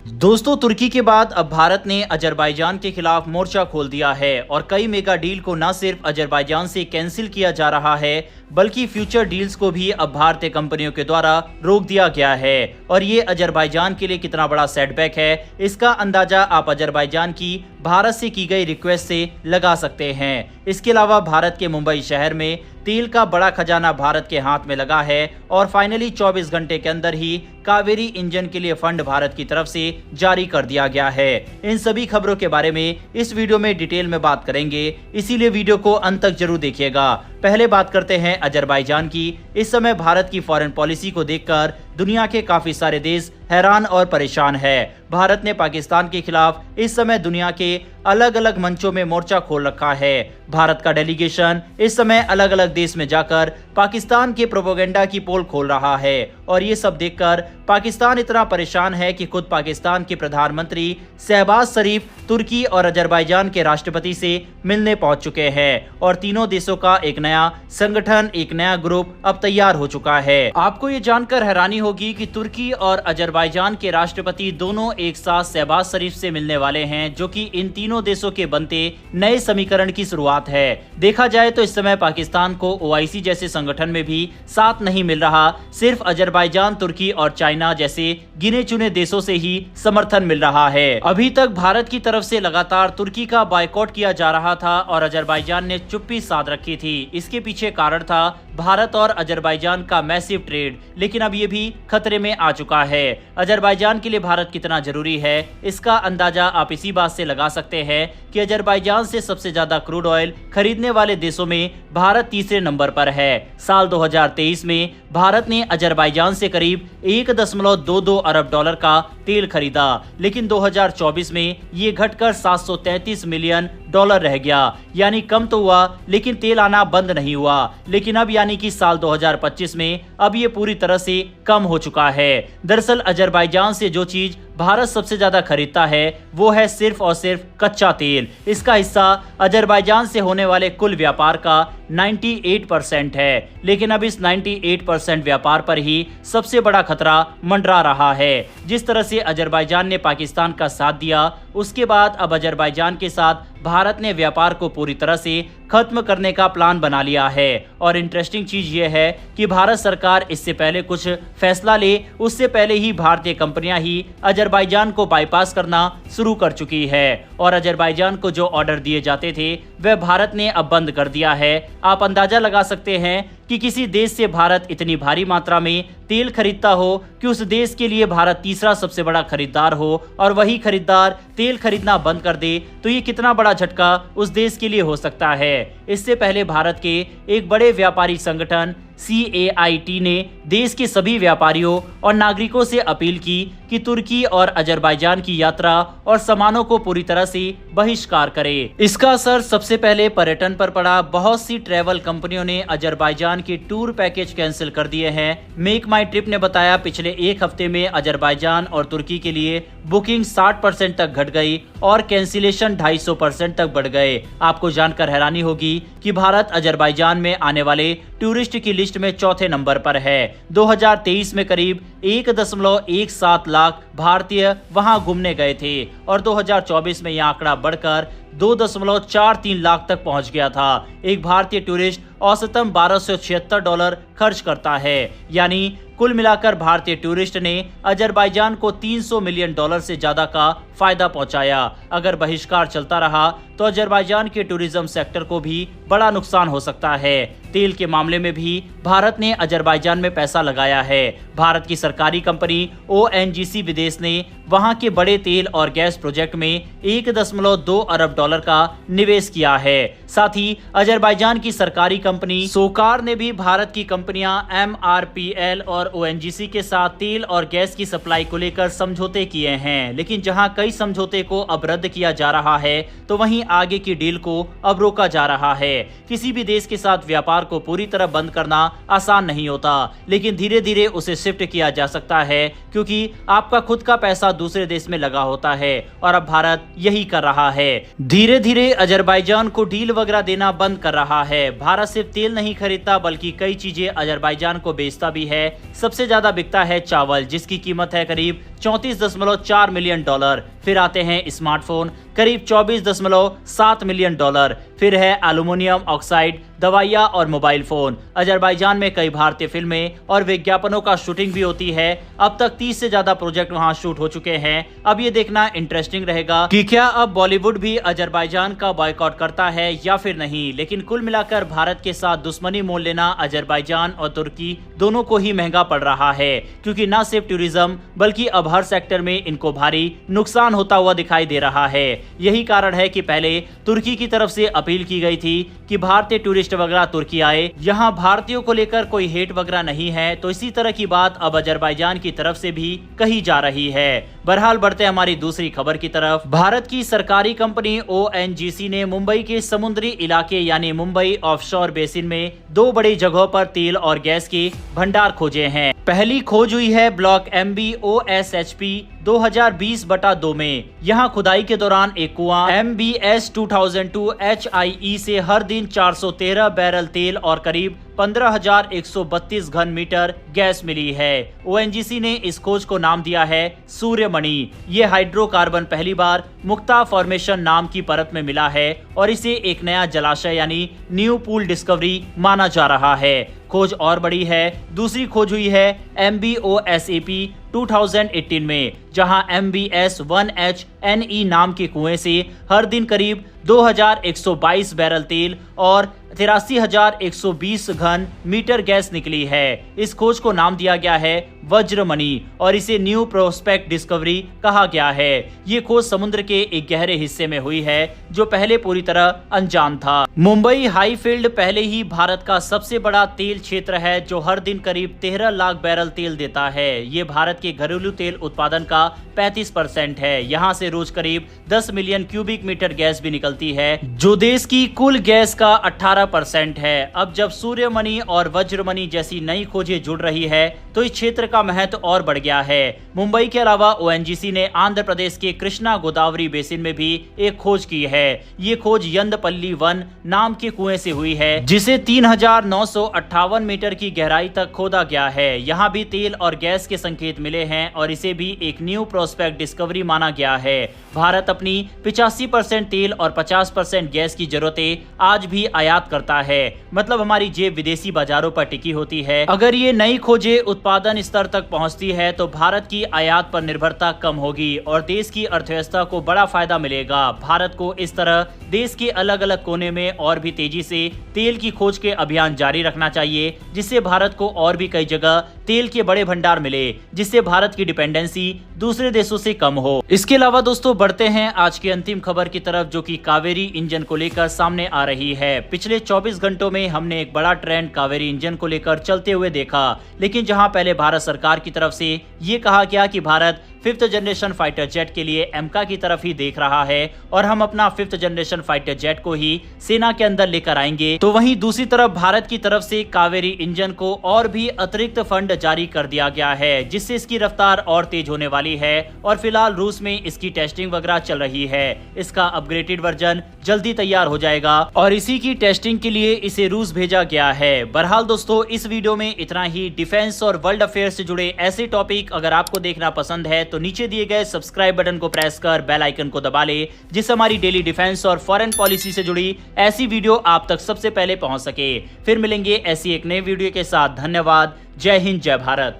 दोस्तों, तुर्की के बाद अब भारत ने अजरबैजान के खिलाफ मोर्चा खोल दिया है और कई मेगा डील को न सिर्फ अजरबैजान से कैंसिल किया जा रहा है बल्कि फ्यूचर डील्स को भी अब भारतीय कंपनियों के द्वारा रोक दिया गया है। और ये अजरबैजान के लिए कितना बड़ा सेटबैक है, इसका अंदाजा आप अजरबैजान की भारत से की गई रिक्वेस्ट से लगा सकते हैं। इसके अलावा भारत के मुंबई शहर में तेल का बड़ा खजाना भारत के हाथ में लगा है और फाइनली 24 घंटे के अंदर ही कावेरी इंजन के लिए फंड भारत की तरफ से जारी कर दिया गया है। इन सभी खबरों के बारे में इस वीडियो में डिटेल में बात करेंगे, इसीलिए वीडियो को अंत तक जरूर देखिएगा। पहले बात करते हैं अजरबैजान की। इस समय भारत की फॉरेन पॉलिसी को देखकर दुनिया के काफी सारे देश हैरान और परेशान है। भारत ने पाकिस्तान के खिलाफ इस समय दुनिया के अलग अलग मंचों में मोर्चा खोल रखा है। भारत का डेलीगेशन इस समय अलग अलग देश में जाकर पाकिस्तान के प्रोपेगेंडा की पोल खोल रहा है और ये सब देखकर पाकिस्तान इतना परेशान है कि खुद पाकिस्तान के प्रधानमंत्री शहबाज शरीफ तुर्की और अजरबैजान के राष्ट्रपति से मिलने पहुंच चुके हैं और तीनों देशों का एक नया संगठन, एक नया ग्रुप अब तैयार हो चुका है। आपको ये जानकर हैरानी होगी कि तुर्की और अजरबैजान के राष्ट्रपति दोनों एक साथ शहबाज शरीफ से मिलने वाले हैं, जो कि इन तीनों देशों के बनते नए समीकरण की शुरुआत है। देखा जाए तो इस समय पाकिस्तान को ओआईसी जैसे संगठन में भी साथ नहीं मिल रहा, सिर्फ अजरबैजान, तुर्की और चाइना जैसे गिने चुने देशों से ही समर्थन मिल रहा है। अभी तक भारत की तरफ से लगातार तुर्की का बायकॉट किया जा रहा था और अजरबैजान ने चुप्पी साध रखी थी। इसके पीछे कारण था भारत और अजरबैजान का मैसिव ट्रेड, लेकिन अब ये भी खतरे में आ चुका है। अजरबैजान के लिए भारत कितना जरूरी है, इसका अंदाजा आप इसी बात से लगा सकते हैं कि अजरबैजान से सबसे ज्यादा क्रूड ऑयल खरीदने वाले देशों में भारत तीसरे नंबर पर है। साल 2023 में भारत ने अजरबैजान से करीब 1.22 अरब डॉलर का तेल खरीदा, लेकिन 2024 में ये घटकर 733 मिलियन डॉलर रह गया। यानी कम तो हुआ लेकिन तेल आना बंद नहीं हुआ। लेकिन अब यानी कि साल 2025 में अब ये पूरी तरह से कम हो चुका है। दरअसल अजरबैजान से जो चीज भारत सबसे ज्यादा खरीदता है वो है सिर्फ और सिर्फ कच्चा तेल। इसका हिस्सा अजरबैजान से होने वाले कुल व्यापार का 98% है, लेकिन अब इस 98% व्यापार पर ही सबसे बड़ा खतरा मंडरा रहा है। जिस तरह से अजरबैजान ने पाकिस्तान का साथ दिया, उसके बाद अब अजरबैजान के साथ भारत ने व्यापार को पूरी तरह से खत्म करने का प्लान बना लिया है। और इंटरेस्टिंग चीज ये है कि भारत सरकार इससे पहले कुछ फैसला ले, उससे पहले ही भारतीय कंपनियां ही अजरबैजान को बाईपास करना शुरू कर चुकी है और अजरबैजान को जो ऑर्डर दिए जाते थे वह भारत ने अब बंद कर दिया है। आप अंदाजा लगा सकते हैं कि किसी देश से भारत इतनी भारी मात्रा में तेल खरीदता हो कि उस देश के लिए भारत तीसरा सबसे बड़ा खरीदार हो और वही खरीदार तेल खरीदना बंद कर दे, तो ये कितना बड़ा झटका उस देश के लिए हो सकता है। इससे पहले भारत के एक बड़े व्यापारी संगठन CAIT ने देश के सभी व्यापारियों और नागरिकों से अपील की कि तुर्की और अजरबैजान की यात्रा और सामानों को पूरी तरह से बहिष्कार करे। इसका असर सबसे पहले पर्यटन पर पड़ा। बहुत सी ट्रैवल कंपनियों ने अजरबैजान के टूर पैकेज कैंसिल कर दिए हैं। मेक माई ट्रिप ने बताया पिछले एक हफ्ते में अजरबैजान और तुर्की के लिए बुकिंग 60% तक घट गई और कैंसिलेशन 250% तक बढ़ गए। आपको जानकर हैरानी होगी कि भारत अजरबैजान में आने वाले टूरिस्ट की लिस्ट में चौथे नंबर पर है। 2023 में करीब 1.17 लाख भारतीय वहां घूमने गए थे और 2024 में यह आंकड़ा बढ़कर 2.43 लाख तक पहुंच गया था। एक भारतीय टूरिस्ट औसतन $1276 खर्च करता है। यानी कुल मिलाकर भारतीय टूरिस्ट ने अजरबैजान को $300 मिलियन से ज्यादा का फायदा पहुंचाया। अगर बहिष्कार चलता रहा तो अजरबैजान के टूरिज्म सेक्टर को भी बड़ा नुकसान हो सकता है। तेल के मामले में भी भारत ने अजरबैजान में पैसा लगाया है। भारत की सरकारी कंपनी ONGC विदेश ने वहां के बड़े तेल और गैस प्रोजेक्ट में 1.2 अरब डॉलर का निवेश किया है। साथ ही अजरबैजान की सरकारी कंपनी सोकार ने भी भारत की कंपनियां MRPL और ONGC के साथ तेल और गैस की सप्लाई को लेकर समझौते किए हैं। लेकिन जहां कई समझौते को अब रद्द किया जा रहा है, तो वहीं आगे की डील को अब रोका जा रहा है। किसी भी देश के साथ व्यापार रफ्तार को पूरी तरह बंद करना आसान नहीं होता, लेकिन धीरे धीरे उसे शिफ्ट किया जा सकता है क्योंकि आपका खुद का पैसा दूसरे देश में लगा होता है और अब भारत यही कर रहा है। धीरे धीरे अजरबैजान को डील वगैरह देना बंद कर रहा है। भारत सिर्फ तेल नहीं खरीदता बल्कि कई चीजें अजरबैजान को बेचता भी है। सबसे ज्यादा बिकता है चावल, जिसकी कीमत है करीब 34.4 मिलियन डॉलर। फिर आते हैं स्मार्टफोन, करीब 24.7 मिलियन डॉलर। फिर है एल्युमिनियम ऑक्साइड, दवाइयां और मोबाइल फोन। अजरबैजान में कई भारतीय फिल्में और विज्ञापनों का शूटिंग भी होती है। अब तक 30 से ज्यादा प्रोजेक्ट वहां शूट हो चुके हैं। अब ये देखना इंटरेस्टिंग रहेगा कि क्या अब बॉलीवुड भी अजरबैजान का बॉयकॉट करता है या फिर नहीं। लेकिन कुल मिलाकर भारत के साथ दुश्मनी मोल लेना अजरबैजान और तुर्की दोनों को ही महंगा पड़ रहा है, क्योंकि न सिर्फ टूरिज्म बल्कि अब हर सेक्टर में इनको भारी नुकसान होता हुआ दिखाई दे रहा है। यही कारण है कि पहले तुर्की की तरफ से अपील की गई थी कि भारतीय टूरिस्ट वगैरह तुर्की आए, यहाँ भारतीयों को लेकर कोई हेट वगैरह नहीं है। तो इसी तरह की बात अब अजरबैजान की तरफ से भी कही जा रही है। बहरहाल बढ़ते हमारी दूसरी खबर की तरफ। भारत की सरकारी कंपनी ONGC ने मुंबई के समुद्री इलाके यानी मुंबई ऑफशोर बेसिन में 2 बड़ी जगहों पर तेल और गैस के भंडार खोजे हैं। पहली खोज हुई है ब्लॉक MBOSHP 2020/2 में। यहाँ खुदाई के दौरान एक कुआं MBS 2002 HIE से हर दिन 413 बैरल तेल और करीब 15,132 घन मीटर गैस मिली है। ONGC ने इस खोज को नाम दिया है सूर्यमणि। ये हाइड्रोकार्बन पहली बार मुक्ता फॉर्मेशन नाम की परत में मिला है और इसे एक नया जलाशय यानी न्यू पूल डिस्कवरी माना जा रहा है। खोज और बड़ी है। दूसरी खोज हुई है MBOSAP 2018 में, जहां MBS 1HNE नाम के कुएं से हर दिन करीब 2,122 बैरल तेल और 83,120 घन मीटर गैस निकली है। इस खोज को नाम दिया गया है वज्रमणि और इसे न्यू प्रोस्पेक्ट डिस्कवरी कहा गया है। ये खोज समुद्र के एक गहरे हिस्से में हुई है जो पहले पूरी तरह अनजान था। मुंबई हाई फील्ड पहले ही भारत का सबसे बड़ा तेल क्षेत्र है जो हर दिन करीब 13 लाख बैरल तेल देता है। ये भारत के घरेलू तेल उत्पादन का 35% है। यहाँ से रोज करीब 10 मिलियन क्यूबिक मीटर गैस भी निकलती है जो देश की कुल गैस का 18% है। अब जब सूर्यमणि और वज्रमणि जैसी नई खोजें जुड़ रही है तो इस क्षेत्र का महत्व और बढ़ गया है। मुंबई के अलावा ONGC ने आंध्र प्रदेश के कृष्णा गोदावरी बेसिन में भी एक खोज की है। ये खोज यंदपल्ली 1 नाम के कुएं से हुई है जिसे 3,958 मीटर की गहराई तक खोदा गया है। यहाँ भी तेल और गैस के संकेत मिले हैं और इसे भी एक न्यू प्रोस्पेक्ट डिस्कवरी माना गया है। भारत अपनी 85% तेल और 50% गैस की जरूरतें आज भी आयात करता है, मतलब हमारी जेब विदेशी बाजारों पर टिकी होती है। अगर ये नई खोजें उत्पादन स्तर तक पहुंचती है तो भारत की आयात पर निर्भरता कम होगी और देश की अर्थव्यवस्था को बड़ा फायदा मिलेगा। भारत को इस तरह देश के अलग अलग कोने में और भी तेजी से तेल की खोज के अभियान जारी रखना चाहिए, जिससे भारत को और भी कई जगह तेल के बड़े भंडार मिले, जिससे भारत की डिपेंडेंसी दूसरे देशों से कम हो। इसके अलावा दोस्तों बढ़ते हैं आज की अंतिम खबर की तरफ, जो कि कावेरी इंजन को लेकर सामने आ रही है। पिछले 24 घंटों में हमने एक बड़ा ट्रेंड कावेरी इंजन को लेकर चलते हुए देखा, लेकिन जहां पहले भारत सरकार की तरफ से ये कहा गया कि Bharat 5th generation fighter jet के लिए एमका की तरफ ही देख रहा है और हम अपना 5th जनरेशन फाइटर जेट को ही सेना के अंदर लेकर आएंगे, तो वहीं दूसरी तरफ भारत की तरफ से कावेरी इंजन को और भी अतिरिक्त फंड जारी कर दिया गया है, जिससे इसकी रफ्तार और तेज होने वाली है और फिलहाल रूस में इसकी टेस्टिंग वगैरह चल रही है। इसका अपग्रेडेड वर्जन जल्दी तैयार हो जाएगा और इसी की टेस्टिंग के लिए इसे रूस भेजा गया है। बहरहाल दोस्तों इस वीडियो में इतना ही। डिफेंस और वर्ल्ड अफेयर से जुड़े ऐसे टॉपिक अगर आपको देखना पसंद है तो नीचे दिए गए सब्सक्राइब बटन को प्रेस कर बेल आइकन को दबा ले, जिससे हमारी डेली डिफेंस और फॉरेन पॉलिसी से जुड़ी ऐसी वीडियो आप तक सबसे पहले पहुंच सके। फिर मिलेंगे ऐसी एक नई वीडियो के साथ। धन्यवाद। जय हिंद, जय भारत।